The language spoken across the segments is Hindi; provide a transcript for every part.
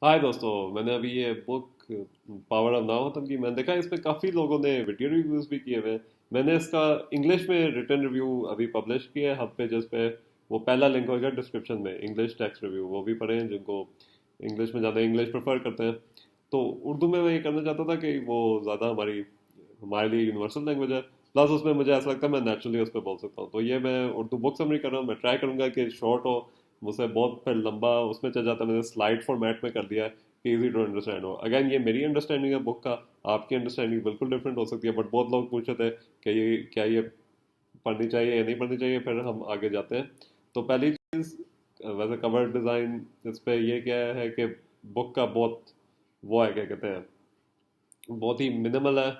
हाय दोस्तों, मैंने अभी ये बुक पावर ऑफ नाउ खत्म की। मैंने देखा इसमें काफ़ी लोगों ने वीडियो रिव्यूज़ भी किए हुए हैं। मैंने इसका इंग्लिश में रिटन रिव्यू अभी पब्लिश किया है हब पे, जिस पे वो पहला लिंक होगा डिस्क्रिप्शन में, इंग्लिश टेक्स्ट रिव्यू। वो भी पढ़ें जिनको इंग्लिश में ज़्यादा इंग्लिश प्रेफर करते हैं। तो उर्दू में मैं ये करना चाहता था कि वो ज़्यादा हमारे लिए यूनिवर्सल लैंग्वेज है। प्लस उसमें मुझे ऐसा लगता है मैं नेचुरली उस पर बोल सकता हूँ। तो ये मैं उर्दू बुक समरी कर रहा हूँ। मैं ट्राई करूंगा कि शॉर्ट हो, मुझसे बहुत फिर लंबा उसमें चल जाता है। मैंने स्लाइड फॉर्मेट में कर दिया है कि इजी टू अंडरस्टैंड हो। अगेन ये मेरी अंडरस्टैंडिंग है बुक का, आपकी अंडरस्टैंडिंग बिल्कुल डिफरेंट हो सकती है। बट बहुत लोग पूछ रहे थे कि ये क्या ये पढ़नी चाहिए या नहीं पढ़नी चाहिए। फिर हम आगे जाते हैं। तो पहली चीज़, वैसे कवर डिज़ाइन इस पे ये क्या है कि बुक का बहुत वो है, क्या कहते हैं, बहुत ही मिनिमल है।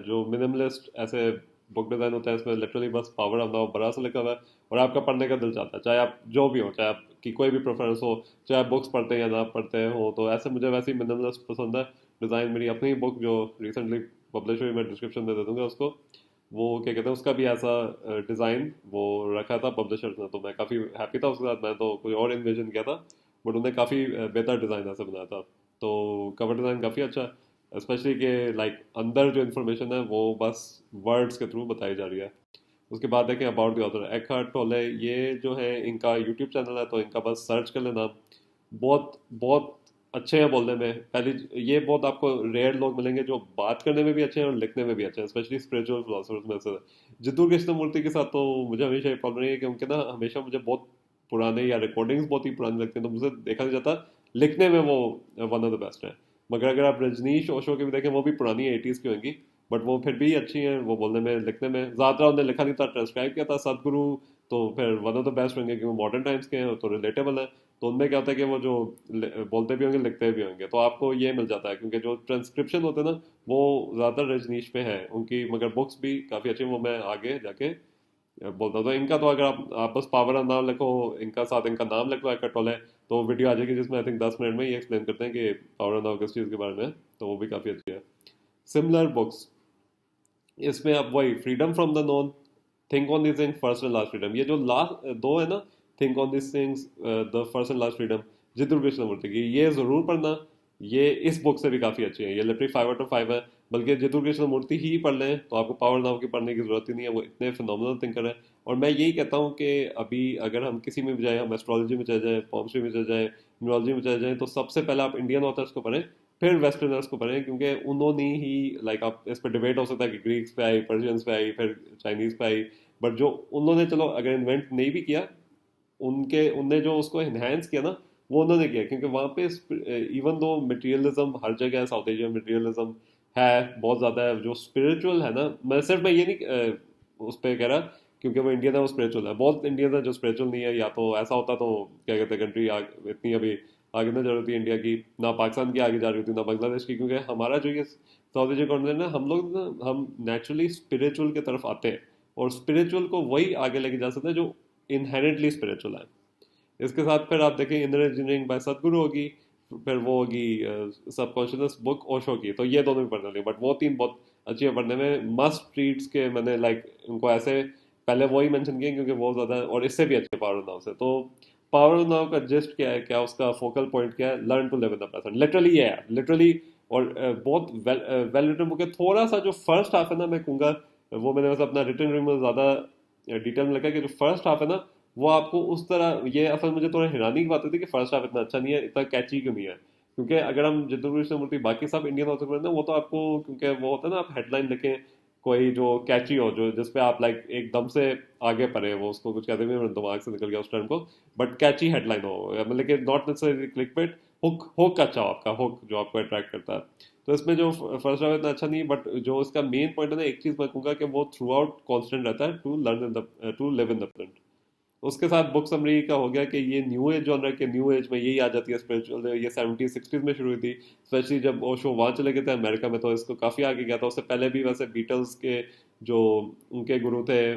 जो मिनिमलिस्ट ऐसे बुक डिज़ाइन होता है, इसमें लिटरली बस पावर ऑफ नाउ बड़ा सा लिखा हुआ है और आपका पढ़ने का दिल चाहता है, चाहे आप जो भी हो, चाहे आपकी कोई भी प्रेफरेंस हो, चाहे आप बुक्स पढ़ते हैं या ना पढ़ते हो। तो ऐसे मुझे वैसे ही मिनिमलिस्ट पसंद है डिज़ाइन। मेरी अपनी बुक जो रिसेंटली पब्लिश हुई, मैं डिस्क्रिप्शन में दे दूंगा उसको। वो क्या कहते हैं, उसका भी ऐसा डिज़ाइन वो रखा था पब्लिशर्स ने, तो मैं काफ़ी हैप्पी था उसके साथ। मैं तो कोई और इन्विजन किया था, बट उन्हें काफ़ी बेहतर डिज़ाइन ऐसे बनाया था। तो कवर डिज़ाइन काफ़ी अच्छा है, स्पेशली कि लाइक अंदर जो इन्फॉर्मेशन है वो बस वर्ड्स के थ्रू बताई जा रही है। उसके बाद देखें अबाउट द ऑथर, एकहार्ट टोले, ये जो है इनका यूट्यूब चैनल है, तो इनका बस सर्च कर लेना। बहुत बहुत अच्छे हैं बोलने में। पहली ये बहुत आपको रेयर लोग मिलेंगे जो बात करने में भी अच्छे हैं और लिखने में भी अच्छे हैं, स्पेशली स्पिरिचुअल फिलोसफर्स में से। जितू कृष्णमूर्ति के साथ तो मुझे हमेशा ये प्रॉब्लम रही है कि उनके ना हमेशा मुझे बहुत पुराने या रिकॉर्डिंग्स बहुत ही पुराने लगते हैं, तो मुझे देखा नहीं जाता। लिखने में वो वन ऑफ द बेस्ट है। मगर अगर आप रजनीश ओशो की भी देखें, वो भी पुरानी 80s की होंगी, बट वो फिर भी अच्छी हैं वो बोलने में लिखने में। ज़्यादा उन्होंने लिखा नहीं था, ट्रांसक्राइब किया था। सदगुरु तो फिर वन ऑफ द बेस्ट होंगे क्योंकि मॉडर्न टाइम्स के हैं तो रिलेटेबल है। तो उनमें क्या होता है कि वो जो बोलते भी होंगे लिखते भी होंगे, तो आपको ये मिल जाता है। क्योंकि जो ट्रांसक्रिप्शन होते हैं ना, वो ज़्यादा रजनीश पे है उनकी, मगर बुक्स भी काफ़ी अच्छी, वो मैं आगे जाके बोलता हूँ। तो इनका तो अगर आप बस पावर ऑफ नाम लिखो, इनका साथ इनका नाम लिख लो कटोल है, तो वीडियो आ जाएगी जिसमें आई थिंक 10 मिनट में ये एक्सप्लेन करते हैं कि पावर ऑफ नाम किस चीज़ के बारे में है। तो वो भी काफ़ी अच्छी है। सिमिलर बुक्स, इसमें अब वही freedom from the known, think on this thing, first and last freedom, ये जो लास्ट दो है ना, think on this things, the first and last freedom, जितु कृष्णमूर्ति की, ये जरूर पढ़ना। ये इस बुक से भी काफी अच्छी है। ये लिटरली 5 आउट ऑफ 5 है। बल्कि जितु कृष्णमूर्ति ही पढ़ लें तो आपको पावर नाउ की पढ़ने की जरूरत ही नहीं है, वो इतने फिनोमिनल थिंकर है। और मैं यही कहता हूँ कि अभी अगर हम किसी में भी जाए, हम एस्ट्रोलॉजी में चले जाए, पॉम्स्ट्री में चले जाए, न्यूरोलॉजी में चले जाए, तो सबसे पहले आप इंडियन ऑथर्स को पढ़ें, फिर वेस्टर्नर्स को पढ़ें। क्योंकि उन्होंने ही लाइक, आप इस पर डिबेट हो सकता है कि ग्रीक्स पे आई, पर्शियंस पे आई, फिर चाइनीज पे आई, बट जो उन्होंने चलो अगर इन्वेंट नहीं भी किया, उनके उनने जो उसको एनहेंस किया ना, वो उन्होंने किया। क्योंकि वहाँ पे इवन दो मटेरियलिज्म हर जगह है, साउथ एशिया मटेरियलिज्म है बहुत ज़्यादा है। जो स्पिरिचुअल है ना, मैं ये नहीं उस पर कह रहा क्योंकि वो इंडियन है वो स्पिरिचुअल है। बहुत इंडियन है जो स्पिरिचुअल नहीं है, या तो ऐसा होता तो क्या कहते हैं, कंट्री इतनी अभी आगे ना जा रही थी इंडिया की, ना पाकिस्तान की आगे जा रही थी, ना बांग्लादेश की। क्योंकि हमारा जो ये साउथ एशिया कॉन्टिनेंट है, हम लोग ना हम नेचुरली स्पिरिचुअल की तरफ आते हैं, और स्पिरिचुअल को वही आगे लेके जा सकते हैं जो इनहेरेंटली स्पिरिचुअल है। इसके साथ फिर आप देखें इनर इंजीनियरिंग बाय सदगुरु होगी, फिर वो होगी सबकॉन्शियस बुक ओशो की। तो ये दोनों भी पढ़ने लगे, बट वो तीन बहुत अच्छी है पढ़ने में, मस्ट रीड्स के। मैंने लाइक उनको ऐसे पहले वो ही मेंशन किए क्योंकि बहुत ज़्यादा, और इससे भी अच्छे पावर नाउ से। तो पावर नाउ का जस्ट क्या है, क्या उसका फोकल पॉइंट क्या है, learn to live in the present, literally ये है लिटरली। और बहुत वेल रिटन बुक है। थोड़ा सा जो फर्स्ट हाफ है ना, मैं कहूँगा वो मैंने वैसे अपना रिटन रिव्यू में ज़्यादा डिटेल में लिखा है कि जो फर्स्ट हाफ है ना, वो आपको उस तरह, ये असल मुझे थोड़ा हैरानी की बात होती है कि फर्स्ट हाफ इतना अच्छा नहीं है, इतना कैची क्यों नहीं है। क्योंकि अगर हम जितू कृष्णमूर्ति बाकी सब इंडियन ऑथर पढ़ते हैं, वो तो आपको, क्योंकि वो होता है ना, आप हेडलाइन लिखें कोई जो कैची हो, जो जिसपे आप लाइक एकदम से आगे पढ़े, वो उसको कुछ कहते हैं, मेरे दिमाग से निकल गया उस टर्म को, बट कैची हेडलाइन हो, मतलब कि not necessary click pet, hook hook अच्छा हो आपका, हुक जो आपको अट्रैक्ट करता है। तो इसमें जो फर्स्ट हाफ इतना अच्छा नहीं, बट जो इसका मेन पॉइंट है ना, एक चीज मैं कहूँगा कि वो थ्रू आउट कॉन्स्टेंट रहता है, to learn in the to live in the present. उसके साथ बुक समरी का हो गया कि ये न्यू एज जॉनर के, न्यू एज में यही आ जाती है स्पिरिचुअल। ये 70s 60s में शुरू हुई थी, स्पेशली जब ओशो वहाँ चले गए थे अमेरिका में, तो इसको काफ़ी आगे गया था। उससे पहले भी वैसे बीटल्स के जो उनके गुरु थे,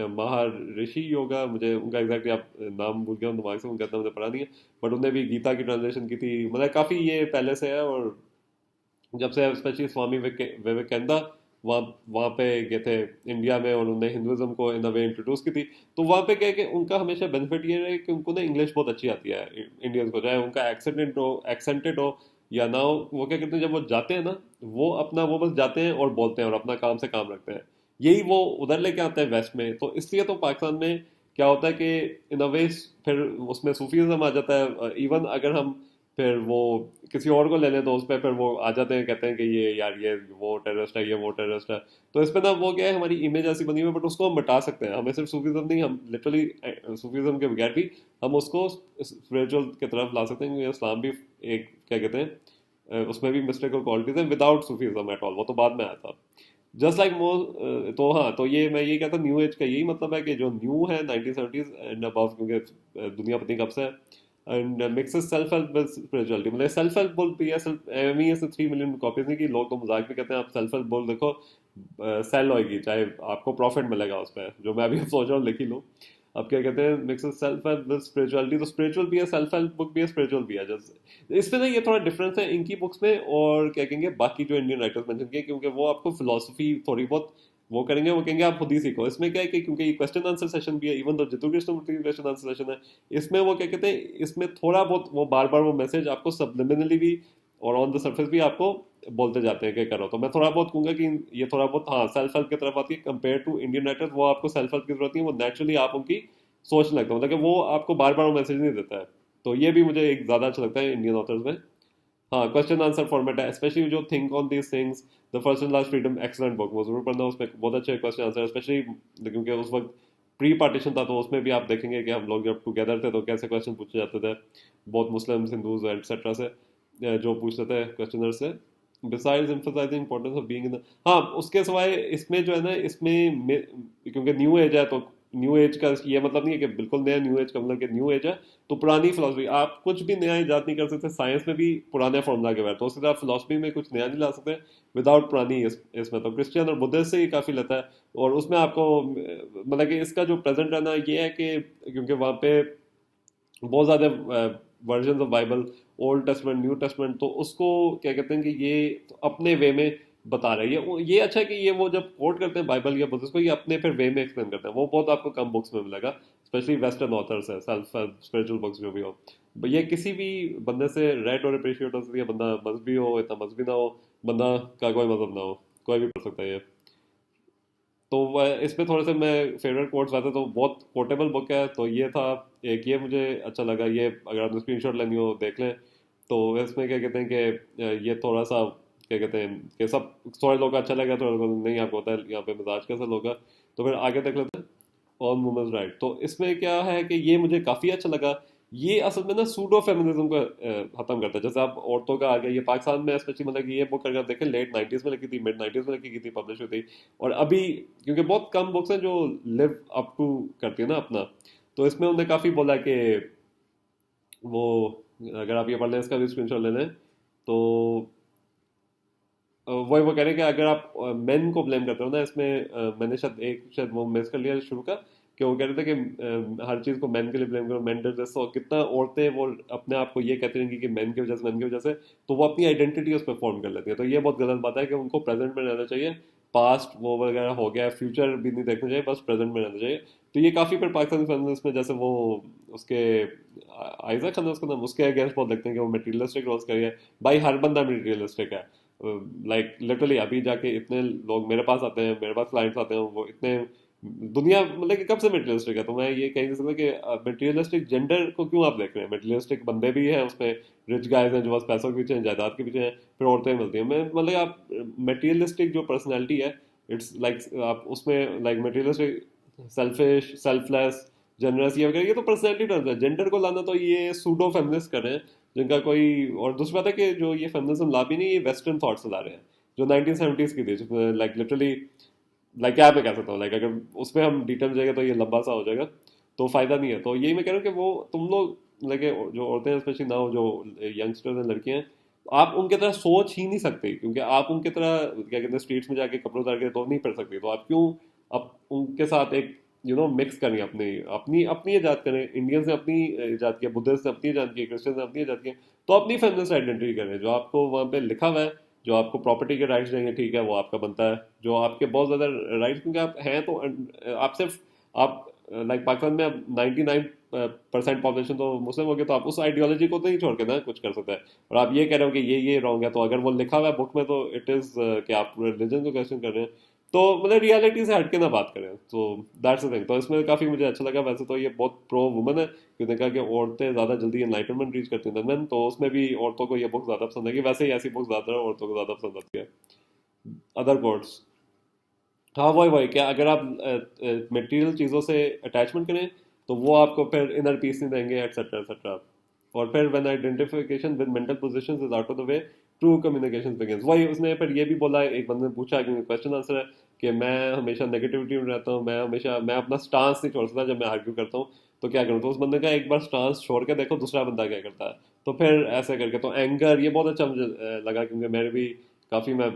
महर्षि योगा, मुझे उनका एग्जैक्टली आप नाम भूल गया हूँ दिमाग से, उनका इतना मुझे पता नहीं है। बट उन्होंने भी गीता की ट्रांसलेशन की थी, मतलब काफ़ी ये पहले से है। और जब से स्पेशली स्वामी विवेकानंदा वहाँ वहाँ पे गए थे इंडिया में, और उन्होंने हिंदुज़म को इन अ वे इंट्रोड्यूस की थी। तो वहाँ पे क्या है कि उनका हमेशा बेनिफिट ये रहा कि उनको ना इंग्लिश बहुत अच्छी आती है इंडियंस को, चाहे उनका एक्सेंटेड हो या ना हो। वो क्या करते हैं, जब वो जाते हैं ना, वो अपना वो बस जाते हैं और बोलते हैं और अपना काम से काम रखते हैं। यही वो उधर लेके आते हैं वेस्ट में। तो इसलिए तो पाकिस्तान में क्या होता है कि इन अ वे फिर उसमें सूफीज़म आ जाता है। इवन अगर हम फिर वो किसी और को ले लें तो उस पर फिर वो आ जाते हैं, कहते हैं कि ये यार ये वो टेररिस्ट है, ये वो टेररिस्ट है। तो इस पे ना वो क्या है, हमारी इमेज ऐसी बनी हुई है, बट उसको हम बता सकते हैं। हमें सिर्फ सूफीज़म नहीं, हम लिटरली सूफीज़म के बगैर भी हम उसको स्पिरिचुअल की तरफ ला सकते हैं, क्योंकि इस्लाम भी एक क्या कहते हैं उसमें भी मिस्टिकल क्वालिटीज हैं विदाउट सूफीज़म एट ऑल। वो तो बाद में आया था। Just like more. तो हाँ, तो ये मैं ये कहता हूँ न्यू एज का यही मतलब है कि जो न्यू है 1970s एंड अबव, क्योंकि दुनिया पता नहीं कब से है, and mixes self help with spirituality. मतलब सेल्फ हेल्प बुक भी है, सेल्फ एमी है, 3 मिलियन कॉपीज नहीं की। लोग तो मजाक भी कहते हैं आप सेल्फ हेल्प बुक देखो, सेल होएगी, चाहे आपको प्रॉफिट मिलेगा उस पर, जो मैं अभी सोच रहा हूँ लिख ही लो। अब क्या कहते हैं, mixes self help with spirituality. तो स्पिरिचुअल भी है, सेल्फ हेल्प बुक भी है, स्पिरिचुअल भी है। जस्ट इसमें ना ये थोड़ा डिफरेंस है इनकी बुक्स में और क्या कहेंगे बाकी जो इंडियन राइटर्स मेंशन किए, क्योंकि वो आपको फिलोसफी थोड़ी बहुत वो करेंगे, वो कहेंगे आप खुद ही सीखो। इसमें क्या है कि क्योंकि ये क्वेश्चन आंसर सेशन भी है, इवन तो जितू कृष्णमूर्ति की क्वेश्चन आंसर सेशन है, इसमें वो क्या कहते हैं, इसमें थोड़ा बहुत वो बार बार वो मैसेज आपको सब्लिमिनली भी और ऑन द सरफेस भी आपको बोलते जाते हैं कि करो। तो मैं थोड़ा बहुत कहूंगा कि ये थोड़ा बहुत हाँ सेल्फ हेल्प की तरफ आती है कंपेयर टू इंडियन राइटर्स। वो आपको सेल्फ हेल्प की जरूरत नहीं है, वो नेचुरली आप उनकी सोचने लगता है, मतलब कि वो आपको बार बार मैसेज नहीं देता है। तो ये भी मुझे एक ज़्यादा अच्छा लगता है इंडियन ऑथर्स में। हाँ, क्वेश्चन आंसर फॉर्मेट है, स्पेशली जो think on these things, the first and last freedom, excellent book, वो जरूर पढ़ना। उसमें बहुत अच्छे क्वेश्चन आंसर, स्पेशली क्योंकि उस वक्त प्री पार्टीशन था, तो उसमें भी आप देखेंगे कि हम लोग जब टुगेदर थे तो कैसे क्वेश्चन पूछे जाते थे, बहुत मुस्लिम हिंदूज एटसेट्रा से जो पूछते थे क्वेश्चनर से। Besides emphasising importance of being in the, हाँ उसके सिवाय इसमें जो है ना, इसमें क्योंकि न्यू एज है, तो न्यू एज का ये मतलब नहीं है कि बिल्कुल नया न्यू एज का मतलब कि न्यू एज है तो पुरानी फिलोसफी, आप कुछ भी नया इजाद नहीं कर सकते। साइंस में भी पुराने फॉर्मूला के बैठ, तो उसके साथ फिलोसफी में कुछ नया नहीं ला सकते विदाउट पुरानी। इसमें तो क्रिश्चियन और बुद्धिस्ट से ही काफ़ी लेता है। और उसमें आपको मतलब कि इसका जो प्रेजेंट रहना ये है कि क्योंकि वहाँ पे बहुत ज़्यादा version of Bible, old testament, new testament, तो उसको क्या कहते हैं कि ये अपने वे में बता रहे हैं। ये अच्छा है कि ये वो जब कोट करते हैं बाइबल या बुद्धिस्ट को, ये अपने फिर वे में एक्सप्लेन करते हैं। वो बहुत आपको कम बुक्स में मिलेगा, स्पेशली वेस्टर्न ऑथर्स है, सेल्फ स्पिरिचुअल बुक्स जो भी हो। ये किसी भी बंदे से रेड और अप्रिशिएट हो सकती है, बंदा मजहबी हो, इतना मजहबी ना हो, बंदा का कोई मजहब ना हो, कोई भी पढ़ सकता है ये। तो इसमें थोड़े से मैं फेवरेट कोट्स आते, तो बहुत कोटेबल बुक है। तो ये था एक, ये मुझे अच्छा लगा। ये अगर आपने स्क्रीनशॉट लेनी हो देख लें। तो इसमें क्या कहते हैं कि ये थोड़ा सा क्या कहते हैं कि सब थोड़े लोग को अच्छा लगा, थोड़े लोगों को नहीं। आपको होता है यहाँ पे मिजाज कैसा लोग का। तो फिर आगे देख लेते हैं। ऑन वुमेन्स राइट, तो इसमें क्या है कि ये मुझे काफ़ी अच्छा लगा। ये असल में ना सूडो फेमिनिज्म को खत्म करता है। जैसे आप औरतों का आ गया, ये पाकिस्तान में स्पेशली, मतलब कि ये बुक अगर देखें लेट 90s में लिखी थी, मिड 90s में लिखी गई थी, पब्लिश हुई थी। और अभी क्योंकि बहुत कम बुक्स हैं जो लिव अप टू करती है ना अपना, तो इसमें उन्होंने काफ़ी बोला कि वो, अगर आप ये पढ़ लें, इसका भी स्क्रीनशॉट ले लें, तो वही वो कह रहे हैं कि अगर आप मेन को ब्लेम करते हो ना इसमें, मैंने शायद वो मिस कर लिया शुरू का, कि वो कह रहे थे कि हर चीज़ को मैन के लिए ब्लेम करो, मैन डज दिस। और कितना औरतें वो अपने आप को ये कहती रहेंगी कि मैन की वजह से, मैन की वजह से, तो वो अपनी आइडेंटिटी उस पर फॉर्म कर लेती है। तो ये बहुत गलत बात है कि उनको प्रेजेंट में रहना चाहिए। पास्ट वो वगैरह हो गया, फ्यूचर भी नहीं देखना चाहिए, बस प्रेजेंट में रहना चाहिए। तो ये काफ़ी फिर पाकिस्तानी फेमिनिस्ट में, जैसे वो उसके आयजा खान है उसका नाम, उसके अगेंस्ट बहुत लगते हैं कि वो मटीरियलिस्टिक रोल्स करिए। भाई हर बंदा मटीरियलिस्टिक है, लाइक लिटरली। अभी जाके इतने लोग मेरे पास आते हैं, मेरे पास क्लाइंट्स आते हैं, वो इतने दुनिया मतलब कि कब से मटेरियलिस्टिक है। तो मैं ये कह नहीं सकता कि मटेरियलिस्टिक जेंडर को क्यों आप देख रहे हैं। मटेरियलिस्टिक बंदे भी हैं उसमें, रिच गाइज हैं जो बस पैसों के पीछे हैं, जायदाद के पीछे हैं, फिर औरतें मिलती हैं। मैं मतलब आप मटेरियलिस्टिक जो पर्सनैलिटी है, इट्स लाइक आप उसमें like materialistic, selfish, selfless, generous, ये वगैरह, ये तो पर्सनैलिटी टर्म्स है। जेंडर को लाना तो ये सूडो फेमिनिस्ट कर रहे हैं, जिनका कोई। और दूसरी बात है कि जो ये फेमिनिज्म ला भी नहीं, ये वेस्टर्न थॉट से ला रहे हैं, जो 1970s की थी, लाइक लिटरली, लाइक क्या मैं कह सकता हूँ, लाइक अगर उसमें हम डिटेल में जाएंगे तो ये लंबा सा हो जाएगा, तो फायदा नहीं है। तो यही मैं कह रहा हूँ कि वो तुम लोग लगे जो औरतें हैं, स्पेशली ना जो यंगस्टर्स हैं, लड़कियां हैं, आप उनके तरह सोच ही नहीं सकते, क्योंकि आप उनके तरह क्या कहते हैं स्ट्रीट्स में जाके कपड़े उतार के तो नहीं पढ़ सकते। तो आप क्यों अब उनके साथ एक मिक्स करें, अपनी अपनी अपनी इजाद करें। इंडियंस ने अपनी इजाद किया, बुद्धिस्ट ने अपनी इजाद की, क्रिश्चियन ने अपनी इजाद की, तो अपनी फेमिनिस्ट आइडेंटिटी करें जो आपको वहाँ पे लिखा हुआ है, जो आपको प्रॉपर्टी के राइट्स देंगे, ठीक है, वो आपका बनता है। जो आपके बहुत ज़्यादा राइट्स, क्योंकि आप हैं तो आप सिर्फ आप लाइक पाकिस्तान में अब 99% पॉपुलेशन तो मुस्लिम हो गई, तो आप उस आइडियोलॉजी को तो नहीं छोड़ के ना कुछ कर सकते हैं। और आप ये कह रहे हो कि ये रॉन्ग है, तो अगर वो लिखा हुआ है बुक में तो इट इज़ कि आप रिलीजन को क्वेश्चन कर रहे हैं, तो मतलब रियलिटी से हट के ना बात करें। तो दैट्स द थिंग। तो इसमें काफ़ी मुझे अच्छा लगा। वैसे तो ये बहुत प्रो वुमन है, क्योंकि कहा कि औरतें ज़्यादा जल्दी एनलाइटनमेंट रीच करती हैं मैन, तो उसमें भी औरतों को ये बुक ज़्यादा पसंद है, कि वैसे ही ऐसी बुक ज़्यादा औरतों को ज़्यादा पसंद आती है। अदर कोर्ट्स, हाँ वही वही, क्या अगर आप मटेरियल चीज़ों से अटैचमेंट करें तो वो आपको फिर इनर पीस नहीं देंगे, एटसेट्रा एटसेट्रा। और फिर when identification with mental positions is out of the way, true communication begins. वही उसने फिर ये भी बोला, एक बंदे ने पूछा कि क्वेश्चन आंसर है कि मैं हमेशा नेगेटिविटी में रहता हूँ, मैं अपना स्टांस नहीं छोड़ सकता जब मैं आर्ग्यू करता हूँ, तो क्या करूँ। तो उस बंदे का एक बार स्टांस छोड़ के देखो दूसरा बंदा क्या करता है। तो फिर ऐसे करके तो एंगर, ये बहुत अच्छा मुझे लगा, क्योंकि मैंने भी काफ़ी, मैं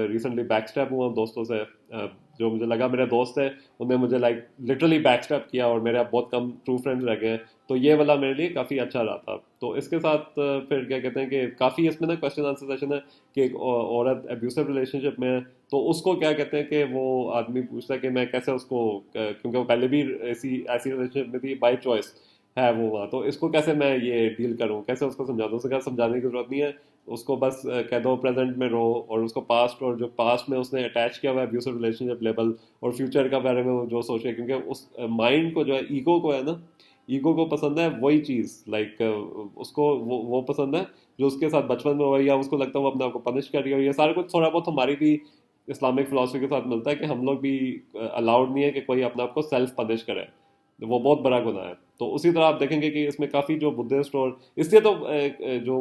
रिसेंटली बैक स्टैप हुआ दोस्तों से। जो मुझे लगा मेरे दोस्त है, उन्हें मुझे लाइक लिटरली बैक स्टैप किया, और मेरे अब बहुत कम ट्रू फ्रेंड्स रह गए हैं। तो ये वाला मेरे लिए काफ़ी अच्छा रहा था। तो इसके साथ फिर क्या कहते हैं कि काफ़ी इसमें ना क्वेश्चन आंसर सेशन है, कि एक औरत एब्यूसिव रिलेशनशिप में है, तो उसको क्या कहते हैं कि वो आदमी पूछता है कि मैं कैसे उसको, क्योंकि वो पहले भी ऐसी ऐसी रिलेशनशिप में थी बाई चॉइस है वो वहाँ, तो इसको कैसे मैं ये डील करूँ, कैसे उसको समझा दूँ। उसको क्या समझाने की जरूरत नहीं है, उसको बस कह दो प्रेजेंट में रहो, और उसको पास्ट, और जो पास्ट में उसने अटैच किया हुआ है अब्यूसिव रिलेशनशिप लेवल, और फ्यूचर का बारे में वो जो सोचे, क्योंकि उस माइंड को जो है, ईगो को है ना, ईगो को पसंद है वही चीज़, लाइक उसको वो पसंद है जो उसके साथ बचपन में हुआ, या उसको लगता है वो अपने आप को पनिश कर रही हो। ये सारा कुछ थोड़ा बहुत हमारी भी इस्लामिक फिलोसफी के साथ मिलता है, कि हम लोग भी अलाउड नहीं है कि कोई अपने आप को सेल्फ पनिश करे, वो बहुत बड़ा गुनाह है। तो उसी तरह आप देखेंगे कि इसमें काफ़ी जो बुद्धिस्ट, और इसलिए तो जो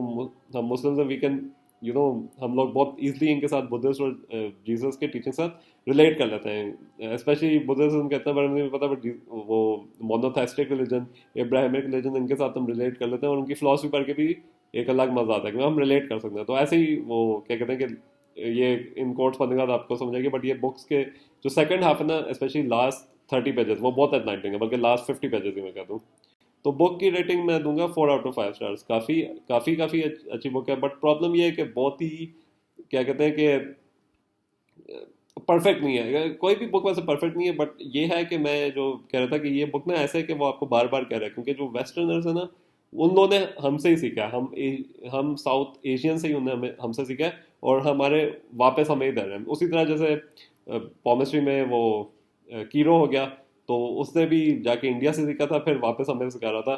हम मुस्लिम्स हैं, वी कैन यू नो, हम लोग बहुत ईजिली इनके साथ, बुद्धिस्ट और जीसस के टीचिंग के साथ रिलेट कर लेते हैं। स्पेशली बुद्धिज्म के इतना बारे में नहीं पता, बट वो मोनोथेइस्टिक रिलीजन, इब्राहिमिक रिलीजन, इनके साथ हम रिलेट कर लेते हैं, और उनकी फिलॉसफी पढ़ के भी एक अलग मजा आता है, क्योंकि हम रिलेट कर सकते हैं। तो ऐसे ही वो क्या कहते हैं कि ये इन कोर्ट्स पढ़ने के बाद आपको समझ आएगी। बट ये बुक्स के जो सेकंड हाफ है ना, स्पेशली लास्ट 30 पेजेस, वो बहुत एनलाइटनिंग है, बल्कि लास्ट 50 पेजेस ही मैं कहता हूँ। तो बुक की रेटिंग मैं दूंगा 4 आउट ऑफ 5 स्टार्स। काफ़ी काफ़ी काफ़ी अच्छी बुक है, बट प्रॉब्लम ये है कि बहुत ही क्या कहते हैं कि परफेक्ट नहीं है। कोई भी बुक वैसे परफेक्ट नहीं है, बट ये है कि मैं जो कह रहा था कि ये बुक ना ऐसे है कि वो आपको बार बार कह रहा है, क्योंकि जो वेस्टर्नर्स है ना, उन लोगों ने हमसे ही सीखा है, हम साउथ एशियन से ही उन्हें हमसे सीखा है, और हमारे वापस हमें ही दे रहे हैं। उसी तरह जैसे पॉमिस्ट्री में वो कीरो हो गया, तो उसने भी जाके इंडिया से सीखा था, फिर वापस हमें सिखा रहा था।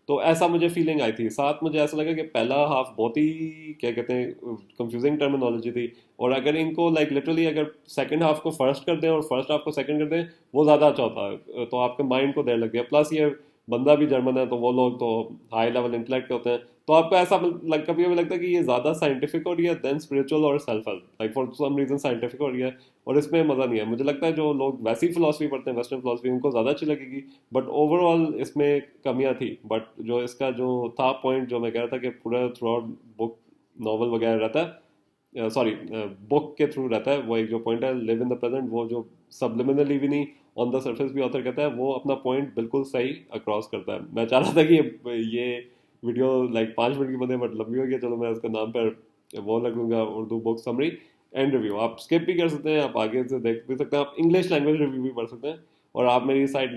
तो ऐसा मुझे फीलिंग आई थी। साथ मुझे ऐसा लगा कि पहला हाफ बहुत ही क्या कहते हैं कंफ्यूजिंग टर्मिनोलॉजी थी, और अगर इनको लाइक लिटरली अगर सेकंड हाफ को फर्स्ट कर दें और फर्स्ट हाफ को सेकंड कर दें, वो ज़्यादा अच्छा होता है। तो आपके माइंड को देर लग गया, प्लस ये बंदा भी जर्मन है, तो वो लोग तो हाई लेवल इंटेलेक्ट के होते हैं, तो आपको ऐसा कभी कभी लगता है कि ये ज़्यादा साइंटिफिक हो रही है देन स्पिरिचुअल और self help, like for some reason scientific हो रही है, और इसमें मज़ा नहीं है। मुझे लगता है जो लोग वैसी फिलोसफी पढ़ते हैं, वेस्टर्न फिलोसफी, उनको ज़्यादा अच्छी लगेगी, बट ओवरऑल इसमें कमियां थी। बट जो इसका जो था पॉइंट, जो मैं कह रहा था कि पूरा थ्रू आउट बुक नॉवल वगैरह रहता है, सॉरी बुक के थ्रू रहता है, वो एक जो पॉइंट है लिव इन द प्रेजेंट, वो जो सबलिमिनली भी नहीं, ऑन द सरफेस भी ऑथर कहता है, वो अपना पॉइंट बिल्कुल सही अक्रॉस करता है। मैं चाह रहा था कि ये वीडियो लाइक 5 मिनट की बने, बट लंबी हो गई। चलो मैं इसका नाम पर वो लग लूंगा, Urdu book summary and review. आप स्किप भी कर सकते हैं, आप आगे से देख भी सकते हैं, आप इंग्लिश लैंग्वेज रिव्यू भी पढ़ सकते हैं, और आप मेरी साइट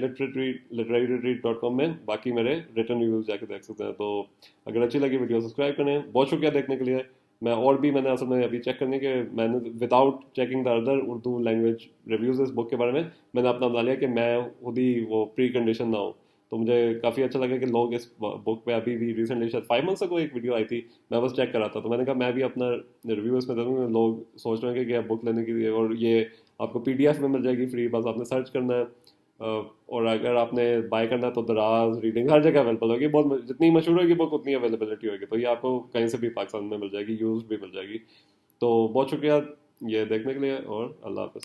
literary.com में बाकी मेरे रिटर्न रिव्यूज जाके देख सकते हैं। तो अगर अच्छी लगी वीडियो सब्सक्राइब करें। बहुत शुक्रिया देखने के लिए। मैं और भी मैंने असल में अभी चेक करने के, मैंने without checking the other Urdu language reviews इस बुक के बारे में, मैंने अपना बना लिया कि मैं खुद ही वो प्री कंडीशन ना हो। तो मुझे काफ़ी अच्छा लगा कि लोग इस बुक पे अभी भी रिसेंटली शायद 5 मंथ्स को एक वीडियो आई थी, मैं बस चेक कर रहा था, तो मैंने कहा मैं भी अपना रिव्यू इसमें दे दूँगा। लोग सोच रहे हैं कि आप बुक लेने के लिए, और ये आपको पीडीएफ में मिल जाएगी फ्री, बस आपने सर्च करना है। और अगर आपने बाय करना है तो दराज रीडिंग हर जगह अवेलेबल होगी, बहुत जितनी मशहूर होगी बुक उतनी अवेलेबिलिटी होगी, तो ये आपको कहीं से भी पाकिस्तान में मिल जाएगी, यूज भी मिल जाएगी। तो बहुत शुक्रिया ये देखने के लिए, और अल्लाह हाफ़िज़।